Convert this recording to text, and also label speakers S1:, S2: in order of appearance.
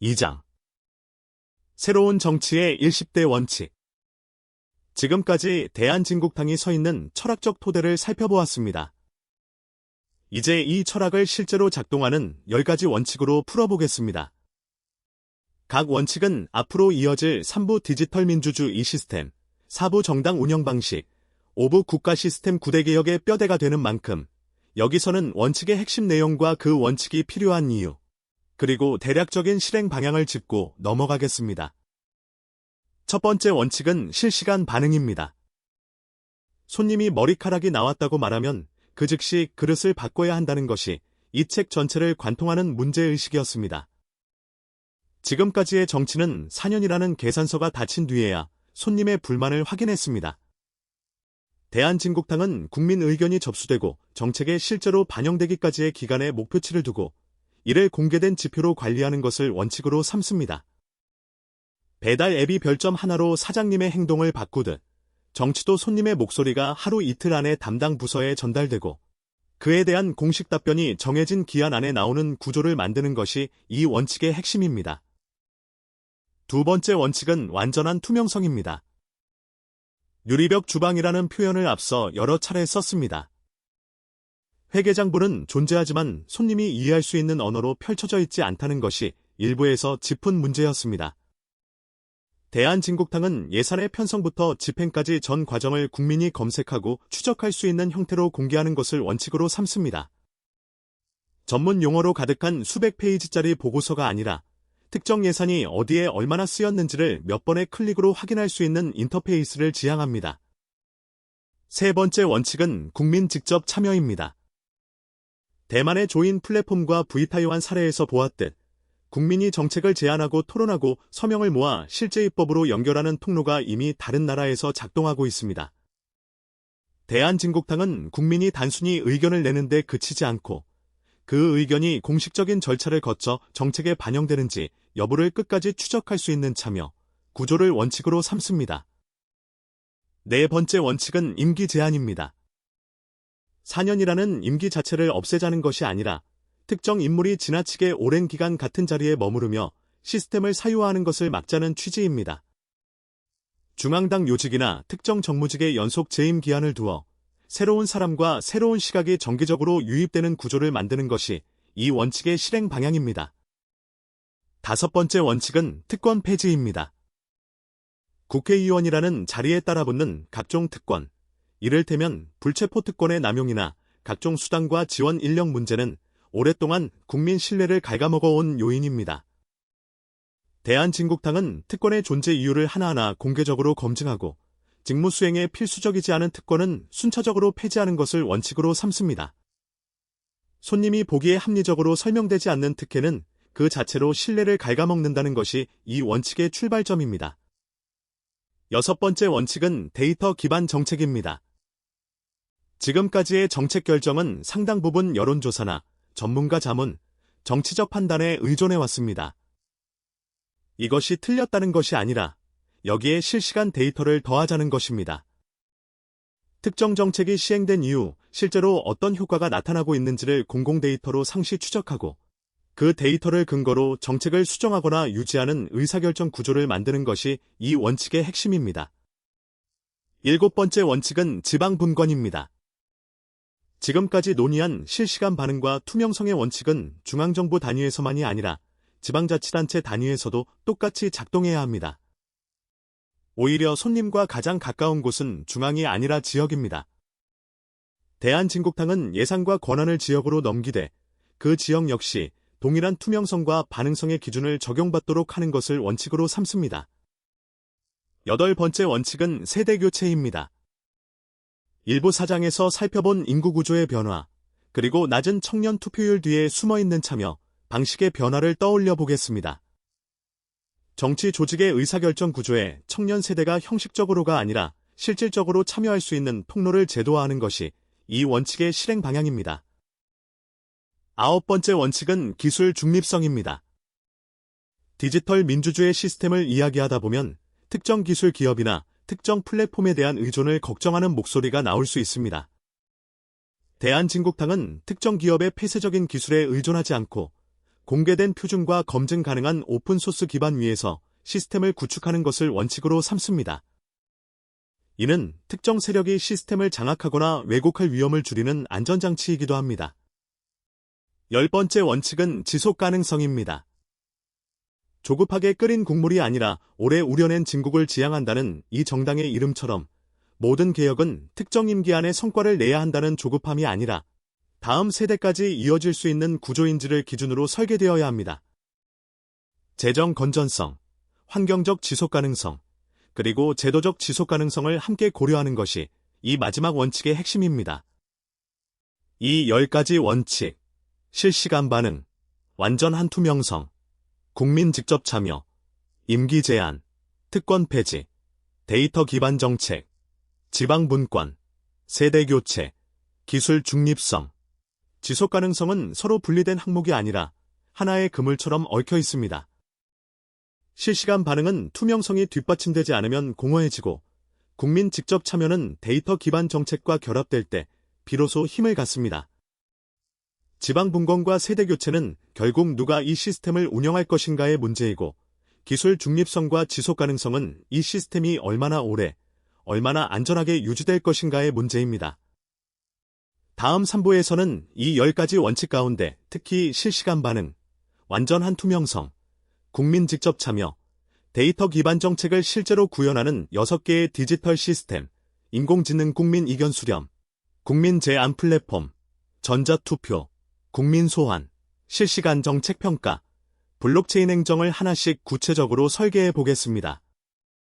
S1: 2장 새로운 정치의 일십 대 원칙. 지금까지 대한진국당이 서 있는 철학적 토대를 살펴보았습니다. 이제 이 철학을 실제로 작동하는 10가지 원칙으로 풀어보겠습니다. 각 원칙은 앞으로 이어질 3부 디지털 민주주의 시스템, 4부 정당 운영 방식, 5부 국가 시스템 9대 개혁의 뼈대가 되는 만큼 여기서는 원칙의 핵심 내용과 그 원칙이 필요한 이유, 그리고 대략적인 실행 방향을 짚고 넘어가겠습니다. 첫 번째 원칙은 실시간 반응입니다. 손님이 머리카락이 나왔다고 말하면 그 즉시 그릇을 바꿔야 한다는 것이 이 책 전체를 관통하는 문제의식이었습니다. 지금까지의 정치는 4년이라는 계산서가 닫힌 뒤에야 손님의 불만을 확인했습니다. 대한진국당은 국민 의견이 접수되고 정책에 실제로 반영되기까지의 기간에 목표치를 두고 이를 공개된 지표로 관리하는 것을 원칙으로 삼습니다. 배달 앱이 별점 하나로 사장님의 행동을 바꾸듯 정치도 손님의 목소리가 하루 이틀 안에 담당 부서에 전달되고 그에 대한 공식 답변이 정해진 기한 안에 나오는 구조를 만드는 것이 이 원칙의 핵심입니다. 두 번째 원칙은 완전한 투명성입니다. 유리벽 주방이라는 표현을 앞서 여러 차례 썼습니다. 회계장부는 존재하지만 손님이 이해할 수 있는 언어로 펼쳐져 있지 않다는 것이 일부에서 짚은 문제였습니다. 대한진국당은 예산의 편성부터 집행까지 전 과정을 국민이 검색하고 추적할 수 있는 형태로 공개하는 것을 원칙으로 삼습니다. 전문 용어로 가득한 수백 페이지짜리 보고서가 아니라 특정 예산이 어디에 얼마나 쓰였는지를 몇 번의 클릭으로 확인할 수 있는 인터페이스를 지향합니다. 세 번째 원칙은 국민 직접 참여입니다. 대만의 조인 플랫폼과 V타이완 사례에서 보았듯 국민이 정책을 제안하고 토론하고 서명을 모아 실제 입법으로 연결하는 통로가 이미 다른 나라에서 작동하고 있습니다. 대한진국당은 국민이 단순히 의견을 내는데 그치지 않고 그 의견이 공식적인 절차를 거쳐 정책에 반영되는지 여부를 끝까지 추적할 수 있는 참여, 구조를 원칙으로 삼습니다. 네 번째 원칙은 임기 제한입니다. 4년이라는 임기 자체를 없애자는 것이 아니라 특정 인물이 지나치게 오랜 기간 같은 자리에 머무르며 시스템을 사유화하는 것을 막자는 취지입니다. 중앙당 요직이나 특정 정무직의 연속 재임 기한을 두어 새로운 사람과 새로운 시각이 정기적으로 유입되는 구조를 만드는 것이 이 원칙의 실행 방향입니다. 다섯 번째 원칙은 특권 폐지입니다. 국회의원이라는 자리에 따라붙는 각종 특권, 이를테면 불체포 특권의 남용이나 각종 수당과 지원 인력 문제는 오랫동안 국민 신뢰를 갉아먹어온 요인입니다. 대한진국당은 특권의 존재 이유를 하나하나 공개적으로 검증하고 직무 수행에 필수적이지 않은 특권은 순차적으로 폐지하는 것을 원칙으로 삼습니다. 손님이 보기에 합리적으로 설명되지 않는 특혜는 그 자체로 신뢰를 갉아먹는다는 것이 이 원칙의 출발점입니다. 여섯 번째 원칙은 데이터 기반 정책입니다. 지금까지의 정책 결정은 상당 부분 여론조사나 전문가 자문, 정치적 판단에 의존해왔습니다. 이것이 틀렸다는 것이 아니라 여기에 실시간 데이터를 더하자는 것입니다. 특정 정책이 시행된 이후 실제로 어떤 효과가 나타나고 있는지를 공공 데이터로 상시 추적하고 그 데이터를 근거로 정책을 수정하거나 유지하는 의사결정 구조를 만드는 것이 이 원칙의 핵심입니다. 일곱 번째 원칙은 지방분권입니다. 지금까지 논의한 실시간 반응과 투명성의 원칙은 중앙정부 단위에서만이 아니라 지방자치단체 단위에서도 똑같이 작동해야 합니다. 오히려 손님과 가장 가까운 곳은 중앙이 아니라 지역입니다. 대한진국당은 예산과 권한을 지역으로 넘기되 그 지역 역시 동일한 투명성과 반응성의 기준을 적용받도록 하는 것을 원칙으로 삼습니다. 여덟 번째 원칙은 세대교체입니다. 일부 사장에서 살펴본 인구구조의 변화, 그리고 낮은 청년 투표율 뒤에 숨어있는 참여, 방식의 변화를 떠올려 보겠습니다. 정치 조직의 의사결정 구조에 청년 세대가 형식적으로가 아니라 실질적으로 참여할 수 있는 통로를 제도화하는 것이 이 원칙의 실행 방향입니다. 아홉 번째 원칙은 기술 중립성입니다. 디지털 민주주의 시스템을 이야기하다 보면 특정 기술 기업이나 특정 플랫폼에 대한 의존을 걱정하는 목소리가 나올 수 있습니다. 대한진국당은 특정 기업의 폐쇄적인 기술에 의존하지 않고 공개된 표준과 검증 가능한 오픈소스 기반 위에서 시스템을 구축하는 것을 원칙으로 삼습니다. 이는 특정 세력이 시스템을 장악하거나 왜곡할 위험을 줄이는 안전장치이기도 합니다. 10번째 원칙은 지속 가능성입니다. 조급하게 끓인 국물이 아니라 오래 우려낸 진국을 지향한다는 이 정당의 이름처럼 모든 개혁은 특정 임기 안에 성과를 내야 한다는 조급함이 아니라 다음 세대까지 이어질 수 있는 구조인지를 기준으로 설계되어야 합니다. 재정 건전성, 환경적 지속 가능성, 그리고 제도적 지속 가능성을 함께 고려하는 것이 이 마지막 원칙의 핵심입니다. 이 10가지 원칙, 실시간 반응, 완전한 투명성, 국민 직접 참여, 임기 제한, 특권 폐지, 데이터 기반 정책, 지방 분권, 세대 교체, 기술 중립성, 지속 가능성은 서로 분리된 항목이 아니라 하나의 그물처럼 얽혀 있습니다. 실시간 반응은 투명성이 뒷받침되지 않으면 공허해지고 국민 직접 참여는 데이터 기반 정책과 결합될 때 비로소 힘을 갖습니다. 지방 분권과 세대 교체는 결국 누가 이 시스템을 운영할 것인가의 문제이고 기술 중립성과 지속 가능성은 이 시스템이 얼마나 오래, 얼마나 안전하게 유지될 것인가의 문제입니다. 다음 3부에서는 이 10가지 원칙 가운데 특히 실시간 반응, 완전한 투명성, 국민 직접 참여, 데이터 기반 정책을 실제로 구현하는 6개의 디지털 시스템, 인공지능 국민 의견 수렴, 국민 제안 플랫폼, 전자투표, 국민 소환, 실시간 정책 평가, 블록체인 행정을 하나씩 구체적으로 설계해 보겠습니다.